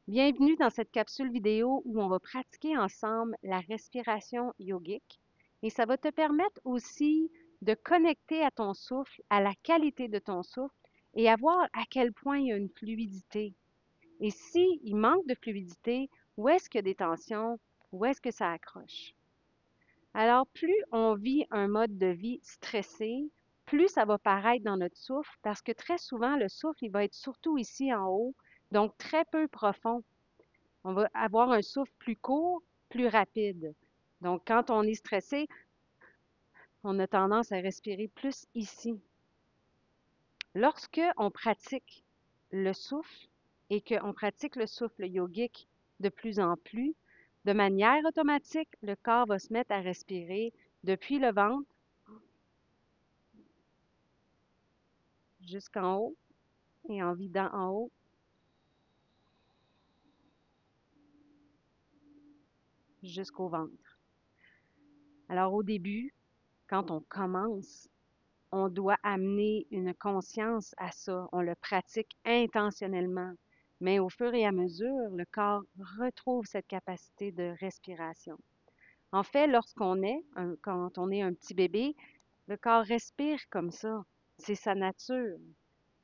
Bienvenue dans cette capsule vidéo où on va pratiquer ensemble la respiration yogique et ça va te permettre aussi de connecter à ton souffle, à la qualité de ton souffle et à voir à quel point il y a une fluidité. Et s'il manque de fluidité, où est-ce qu'il y a des tensions, où est-ce que ça accroche? Alors, plus on vit un mode de vie stressé, plus ça va paraître dans notre souffle parce que très souvent, le souffle, il va être surtout ici en haut, donc très peu profond. On va avoir un souffle plus court, plus rapide. Donc, quand on est stressé, on a tendance à respirer plus ici. Lorsque on pratique le souffle et qu'on pratique le souffle yogique de plus en plus, de manière automatique, le corps va se mettre à respirer depuis le ventre jusqu'en haut et en vidant en haut jusqu'au ventre. Alors au début, quand on commence, on doit amener une conscience à ça. On le pratique intentionnellement. Mais au fur et à mesure, le corps retrouve cette capacité de respiration. En fait, quand on est un petit bébé, le corps respire comme ça. C'est sa nature.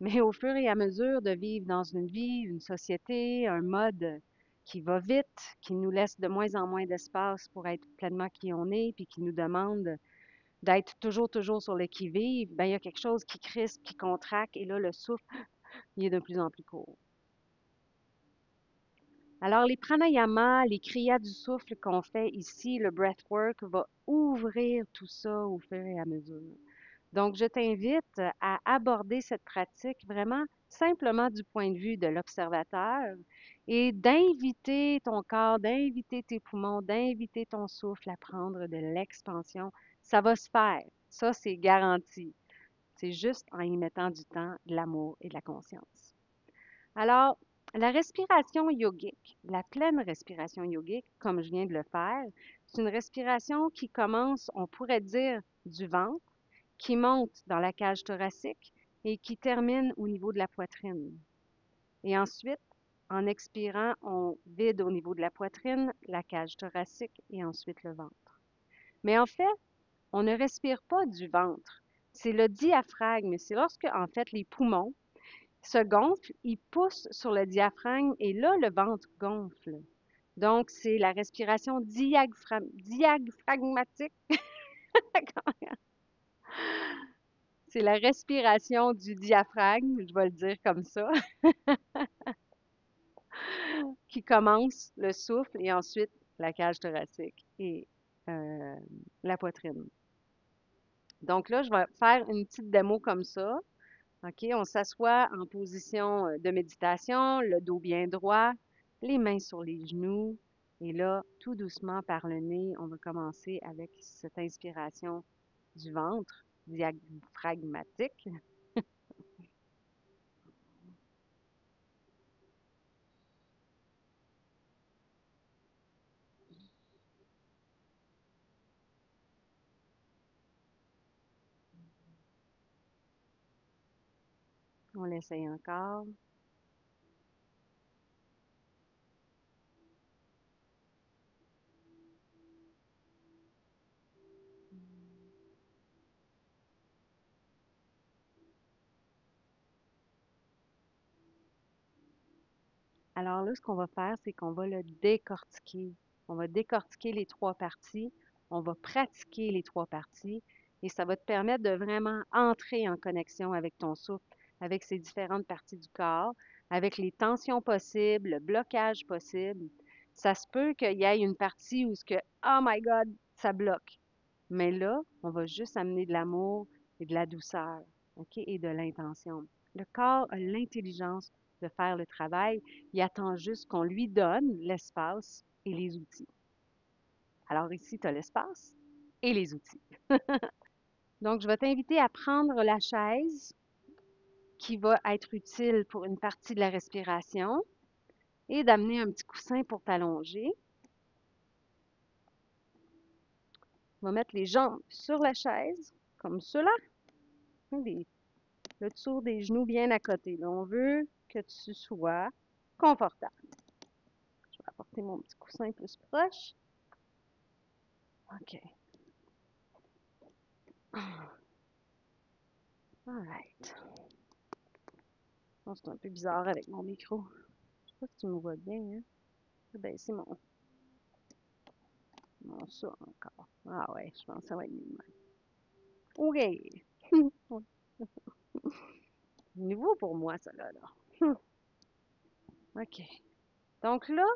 Mais au fur et à mesure de vivre dans une vie, une société, un mode qui va vite, qui nous laisse de moins en moins d'espace pour être pleinement qui on est, puis qui nous demande d'être toujours sur le qui-vive, ben, il y a quelque chose qui crispe, qui contracte, et là, le souffle, il est de plus en plus court. Alors, les pranayamas, les kriyas du souffle qu'on fait ici, le breathwork, va ouvrir tout ça au fur et à mesure. Donc, je t'invite à aborder cette pratique vraiment simplement du point de vue de l'observateur et d'inviter ton corps, d'inviter tes poumons, d'inviter ton souffle à prendre de l'expansion. Ça va se faire. Ça, c'est garanti. C'est juste en y mettant du temps, de l'amour et de la conscience. Alors, la respiration yogique, la pleine respiration yogique, comme je viens de le faire, c'est une respiration qui commence, on pourrait dire, du ventre, qui monte dans la cage thoracique et qui termine au niveau de la poitrine. Et ensuite, en expirant, on vide au niveau de la poitrine, la cage thoracique et ensuite le ventre. Mais en fait, on ne respire pas du ventre. C'est le diaphragme. C'est lorsque, en fait, les poumons se gonflent, ils poussent sur le diaphragme et là, le ventre gonfle. Donc, c'est la respiration diaphragmatique. C'est la respiration du diaphragme, je vais le dire comme ça, qui commence le souffle et ensuite la cage thoracique et euh, la poitrine. Donc là, je vais faire une petite démo comme ça. OK, on s'assoit en position de méditation, le dos bien droit, les mains sur les genoux. Et là, tout doucement par le nez, on va commencer avec cette inspiration du ventre diaphragmatique. On l'essaye encore. Alors là, ce qu'on va faire, c'est qu'on va le décortiquer. On va décortiquer les trois parties, on va pratiquer les trois parties et ça va te permettre de vraiment entrer en connexion avec ton souffle, avec ces différentes parties du corps, avec les tensions possibles, le blocage possible. Ça se peut qu'il y ait une partie où ce que, oh my God, ça bloque. Mais là, on va juste amener de l'amour et de la douceur, OK, et de l'intention. Le corps a l'intelligence de faire le travail. Il attend juste qu'on lui donne l'espace et les outils. Alors ici, tu as l'espace et les outils. Donc, je vais t'inviter à prendre la chaise qui va être utile pour une partie de la respiration et d'amener un petit coussin pour t'allonger. On va mettre les jambes sur la chaise, comme cela, le dessous des genoux bien à côté. Là, on veut que tu sois confortable. Je vais apporter mon petit coussin plus proche. OK. All right. Bon, c'est un peu bizarre avec mon micro. Je sais pas si tu me vois bien, hein? Je vais baisser mon ça encore. Ah ouais, je pense que ça va être mieux de même. OK. Nouveau pour moi, ça là. OK. Donc là,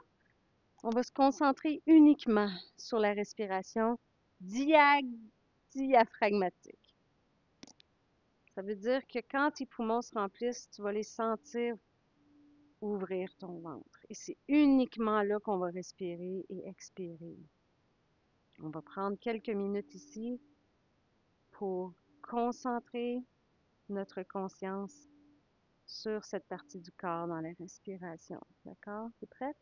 on va se concentrer uniquement sur la respiration diaphragmatique. Ça veut dire que quand tes poumons se remplissent, tu vas les sentir ouvrir ton ventre. Et c'est uniquement là qu'on va respirer et expirer. On va prendre quelques minutes ici pour concentrer notre conscience sur cette partie du corps dans la respiration. D'accord? T'es prête?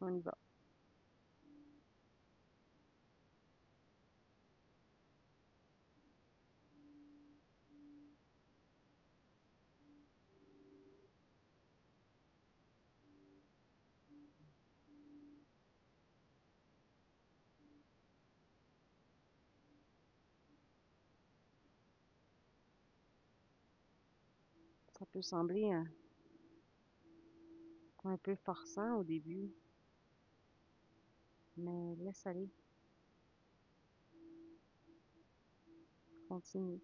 On y va. Ça peut sembler un peu forçant au début, mais laisse aller, continue.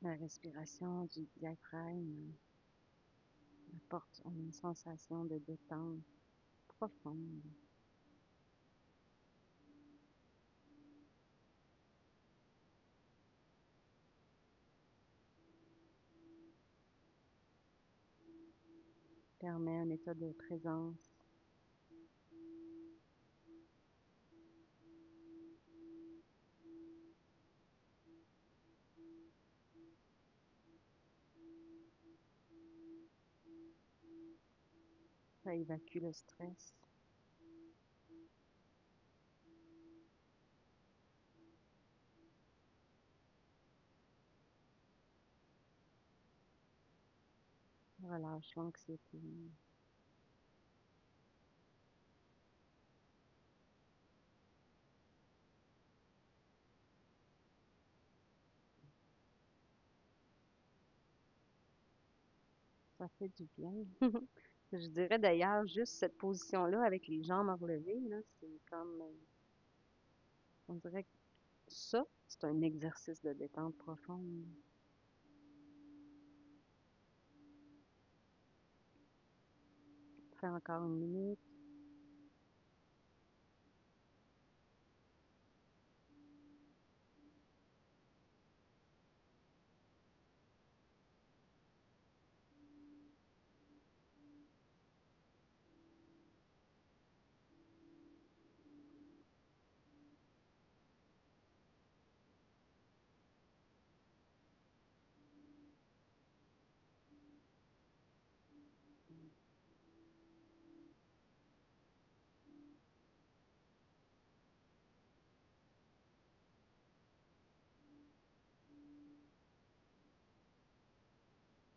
La respiration du diaphragme apporte une sensation de détente profonde. Permet un état de présence. Ça évacue le stress. Relâche l'anxiété. Ça fait du bien. Je dirais d'ailleurs, juste cette position-là avec les jambes relevées, là, c'est comme, on dirait que ça, c'est un exercice de détente profonde. Fais encore une minute.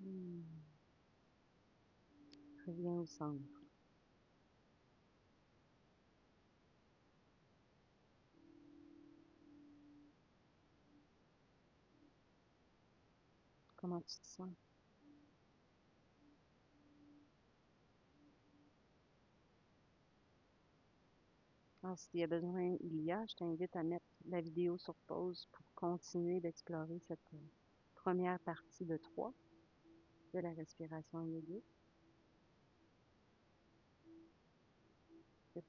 Hmm. Reviens au centre. Comment tu te sens? Alors, s'il y a besoin, je t'invite à mettre la vidéo sur pause pour continuer d'explorer cette première partie de 3 de la respiration yogique.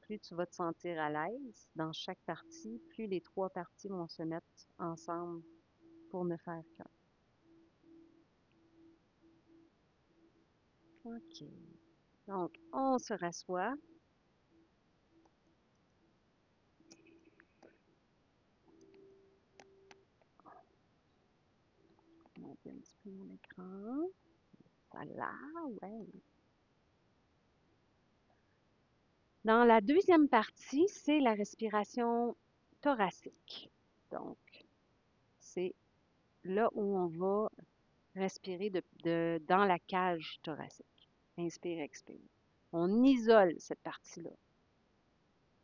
Plus tu vas te sentir à l'aise dans chaque partie, plus les trois parties vont se mettre ensemble pour ne faire qu'un. OK. Donc, on se rassoit. Je vais monter un petit peu mon écran. Voilà, ouais. Dans la deuxième partie, c'est la respiration thoracique. Donc, c'est là où on va respirer dans la cage thoracique. Inspire, expire. On isole cette partie-là.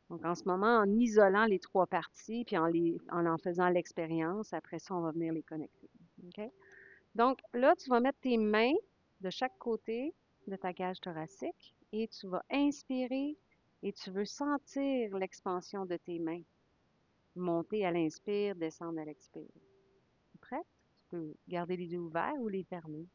Donc, en ce moment, en isolant les trois parties, puis en faisant l'expérience, après ça, on va venir les connecter. OK? Donc, là, tu vas mettre tes mains de chaque côté de ta cage thoracique et tu vas inspirer et tu veux sentir l'expansion de tes mains. Monter à l'inspire, descendre à l'expire. Prête? Tu peux garder les yeux ouverts ou les fermer.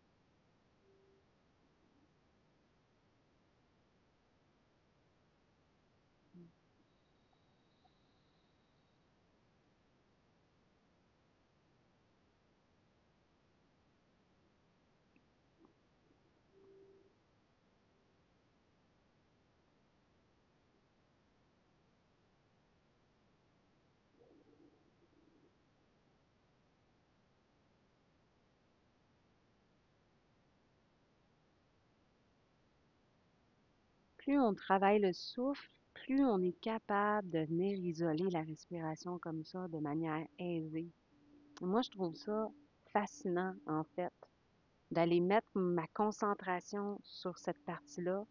Plus on travaille le souffle, plus on est capable de venir isoler la respiration comme ça de manière aisée. Moi, je trouve ça fascinant, en fait, d'aller mettre ma concentration sur cette partie-là,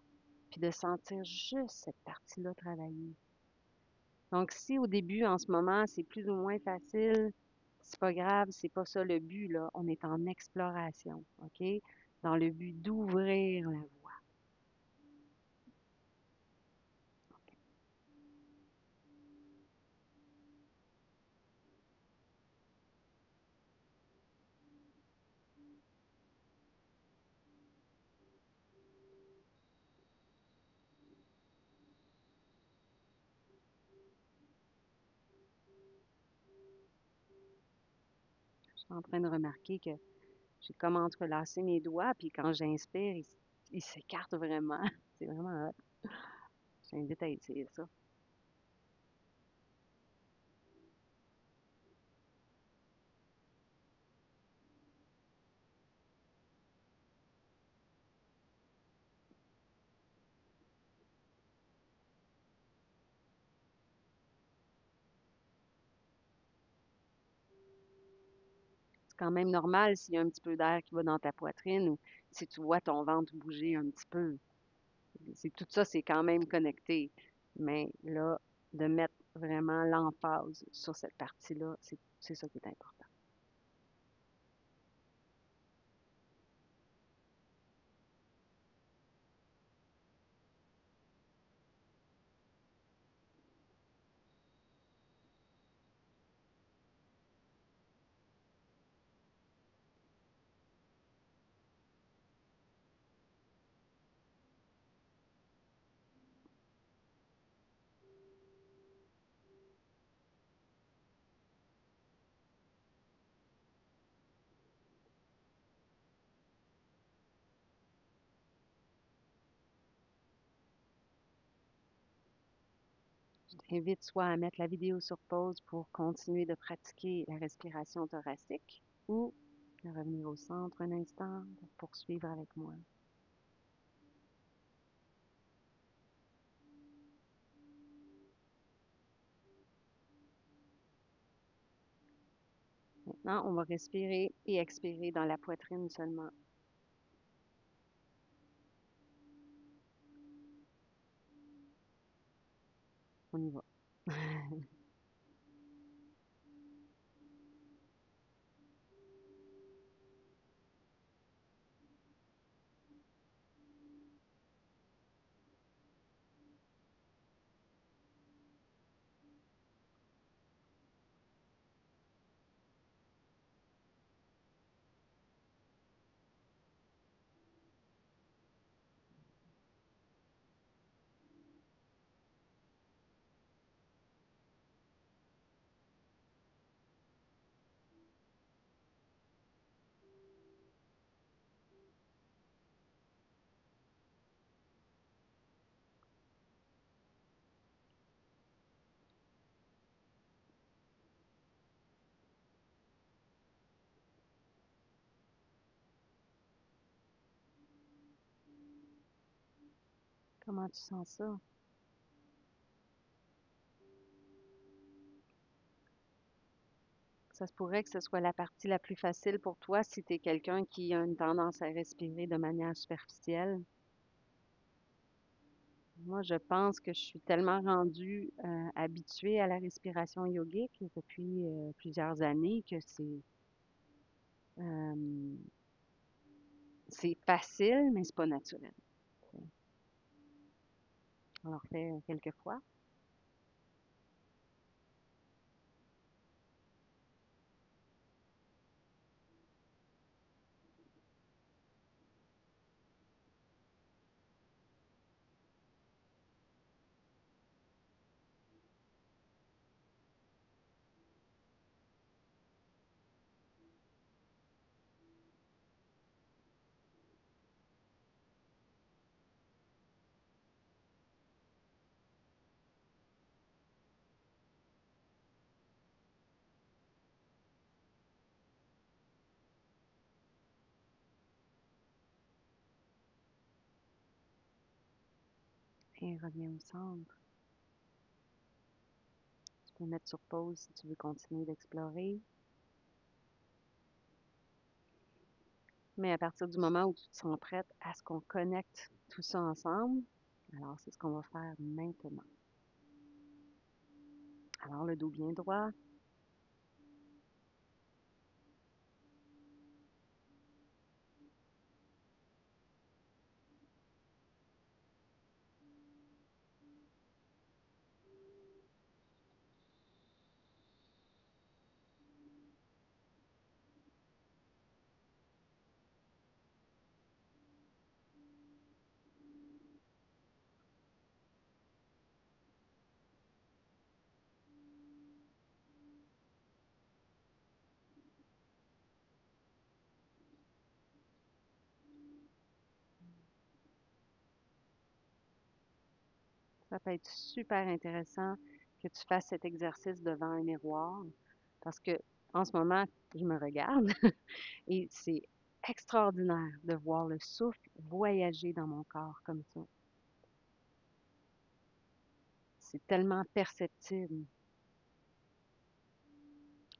puis de sentir juste cette partie-là travailler. Donc, si au début, en ce moment, c'est plus ou moins facile, c'est pas grave, c'est pas ça le but, là. On est en exploration, OK? Dans le but d'ouvrir la voie. Je suis en train de remarquer que j'ai comme entrelacé mes doigts, puis quand j'inspire, ils s'écartent vraiment. C'est vraiment hot. J'invite à essayer ça. C'est quand même normal s'il y a un petit peu d'air qui va dans ta poitrine ou si tu vois ton ventre bouger un petit peu. Tout ça, c'est quand même connecté. Mais là, de mettre vraiment l'emphase sur cette partie-là, c'est ça qui est important. Je t'invite soit à mettre la vidéo sur pause pour continuer de pratiquer la respiration thoracique ou de revenir au centre un instant pour poursuivre avec moi. Maintenant, on va respirer et expirer dans la poitrine seulement. On y va. Comment tu sens ça? Ça se pourrait que ce soit la partie la plus facile pour toi si tu es quelqu'un qui a une tendance à respirer de manière superficielle. Moi, je pense que je suis tellement rendue habituée à la respiration yogique depuis plusieurs années que euh, c'est facile, mais c'est pas naturel. On le refait quelques fois et reviens au centre. Tu peux mettre sur pause si tu veux continuer d'explorer. Mais à partir du moment où tu te sens prête à ce qu'on connecte tout ça ensemble, alors c'est ce qu'on va faire maintenant. Alors le dos bien droit, ça peut être super intéressant que tu fasses cet exercice devant un miroir parce que en ce moment, je me regarde et c'est extraordinaire de voir le souffle voyager dans mon corps comme ça. C'est tellement perceptible.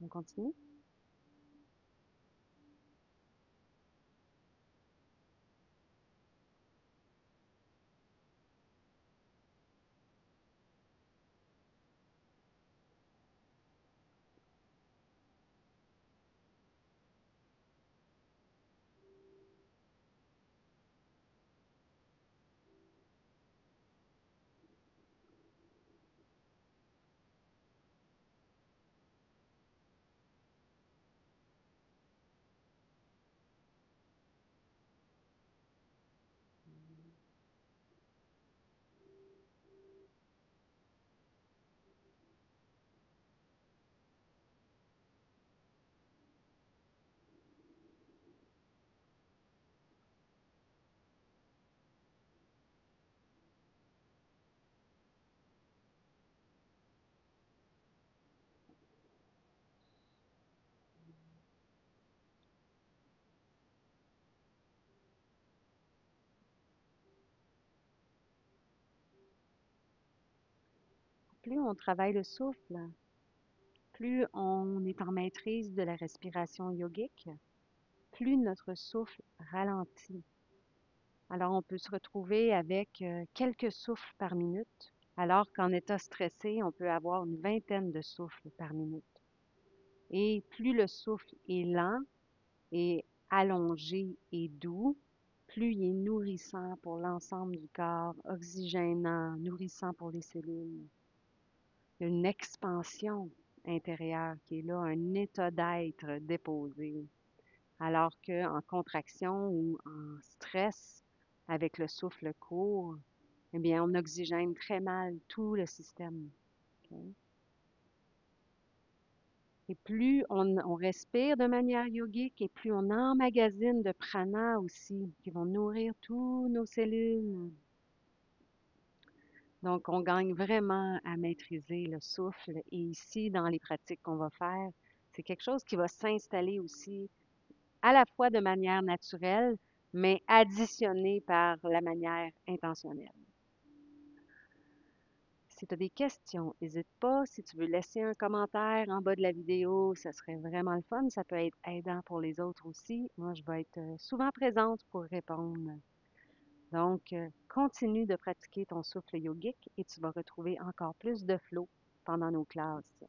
On continue? Plus on travaille le souffle, plus on est en maîtrise de la respiration yogique, plus notre souffle ralentit. Alors, on peut se retrouver avec quelques souffles par minute, alors qu'en état stressé, on peut avoir une vingtaine de souffles par minute. Et plus le souffle est lent et allongé et doux, plus il est nourrissant pour l'ensemble du corps, oxygénant, nourrissant pour les cellules. Il y a une expansion intérieure qui est là, un état d'être déposé. Alors qu'en contraction ou en stress, avec le souffle court, eh bien, on oxygène très mal tout le système. OK? Et plus on respire de manière yogique et plus on emmagasine de prana aussi, qui vont nourrir tous nos cellules. Donc, on gagne vraiment à maîtriser le souffle. Et ici, dans les pratiques qu'on va faire, c'est quelque chose qui va s'installer aussi à la fois de manière naturelle, mais additionné par la manière intentionnelle. Si tu as des questions, n'hésite pas. Si tu veux laisser un commentaire en bas de la vidéo, ça serait vraiment le fun. Ça peut être aidant pour les autres aussi. Moi, je vais être souvent présente pour répondre. Donc, continue de pratiquer ton souffle yogique et tu vas retrouver encore plus de flow pendant nos classes.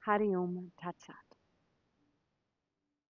Hari Om Tat Sat.